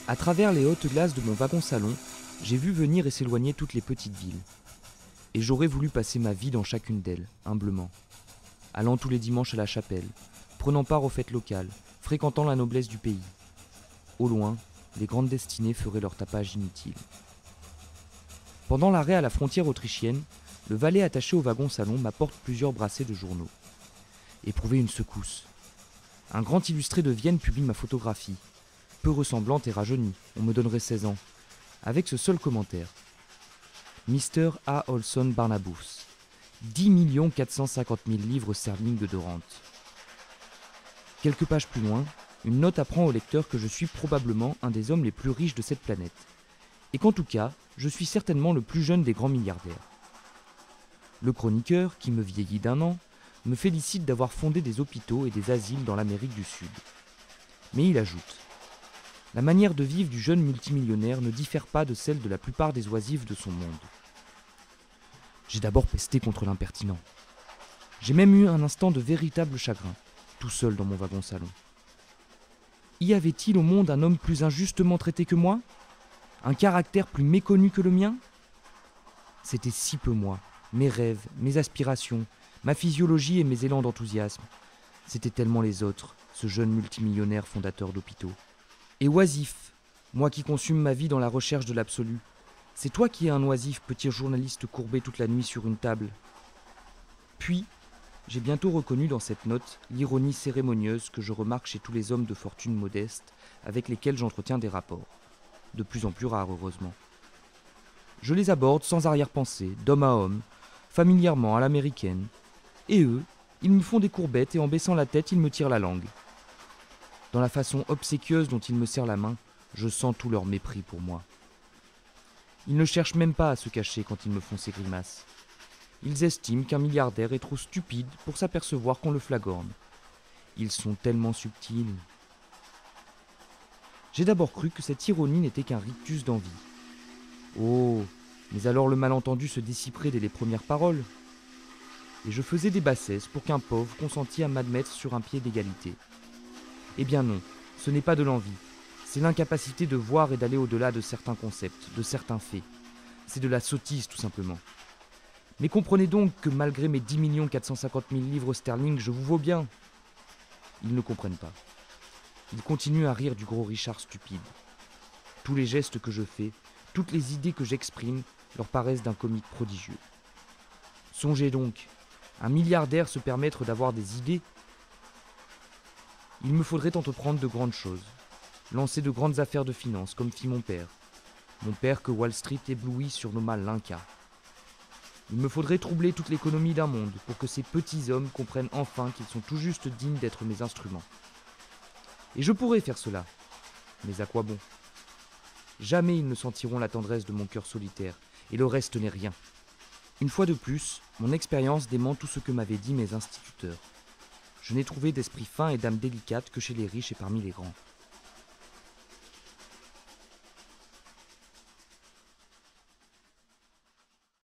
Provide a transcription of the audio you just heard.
À travers les hautes glaces de mon wagon-salon, j'ai vu venir et s'éloigner toutes les petites villes. Et j'aurais voulu passer ma vie dans chacune d'elles, humblement. Allant tous les dimanches à la chapelle, prenant part aux fêtes locales, fréquentant la noblesse du pays. Au loin, les grandes destinées feraient leur tapage inutile. Pendant l'arrêt à la frontière autrichienne, le valet attaché au wagon-salon m'apporte plusieurs brassées de journaux. Éprouvez une secousse. Un grand illustré de Vienne publie ma photographie. Peu ressemblante et rajeunie, on me donnerait 16 ans. Avec ce seul commentaire. Mr. A. Olson Barnabas. 10 450 000 livres sterling de rente. Quelques pages plus loin, une note apprend au lecteur que je suis probablement un des hommes les plus riches de cette planète. Et qu'en tout cas, je suis certainement le plus jeune des grands milliardaires. Le chroniqueur, qui me vieillit d'1 an, me félicite d'avoir fondé des hôpitaux et des asiles dans l'Amérique du Sud. Mais il ajoute : la manière de vivre du jeune multimillionnaire ne diffère pas de celle de la plupart des oisifs de son monde. J'ai d'abord pesté contre l'impertinent. J'ai même eu un instant de véritable chagrin, tout seul dans mon wagon-salon. Y avait-il au monde un homme plus injustement traité que moi ? Un caractère plus méconnu que le mien ? C'était si peu moi, mes rêves, mes aspirations, ma physiologie et mes élans d'enthousiasme. C'était tellement les autres, ce jeune multimillionnaire fondateur d'hôpitaux. Et oisif, moi qui consume ma vie dans la recherche de l'absolu, c'est toi qui es un oisif petit journaliste courbé toute la nuit sur une table. Puis, j'ai bientôt reconnu dans cette note l'ironie cérémonieuse que je remarque chez tous les hommes de fortune modeste avec lesquels j'entretiens des rapports. De plus en plus rares, heureusement. Je les aborde sans arrière-pensée, d'homme à homme, familièrement à l'américaine. Et eux, ils me font des courbettes et en baissant la tête, ils me tirent la langue. Dans la façon obséquieuse dont ils me serrent la main, je sens tout leur mépris pour moi. Ils ne cherchent même pas à se cacher quand ils me font ces grimaces. Ils estiment qu'un milliardaire est trop stupide pour s'apercevoir qu'on le flagorne. Ils sont tellement subtils. J'ai d'abord cru que cette ironie n'était qu'un rictus d'envie. Oh, mais alors le malentendu se dissiperait dès les premières paroles. Et je faisais des bassesses pour qu'un pauvre consentît à m'admettre sur un pied d'égalité. Eh bien non, ce n'est pas de l'envie. C'est l'incapacité de voir et d'aller au-delà de certains concepts, de certains faits. C'est de la sottise, tout simplement. Mais comprenez donc que malgré mes 10 450 000 livres sterling, je vous vaux bien. Ils ne comprennent pas. Ils continuent à rire du gros Richard stupide. Tous les gestes que je fais, toutes les idées que j'exprime, leur paraissent d'un comique prodigieux. Songez donc, un milliardaire se permettre d'avoir des idées ? Il me faudrait entreprendre de grandes choses, lancer de grandes affaires de finance, comme fit mon père que Wall Street éblouit surnomma l'Inca. Il me faudrait troubler toute l'économie d'un monde pour que ces petits hommes comprennent enfin qu'ils sont tout juste dignes d'être mes instruments. Et je pourrais faire cela, mais à quoi bon ? Jamais ils ne sentiront la tendresse de mon cœur solitaire, et le reste n'est rien. Une fois de plus, mon expérience dément tout ce que m'avaient dit mes instituteurs. Je n'ai trouvé d'esprit fin et d'âme délicate que chez les riches et parmi les grands.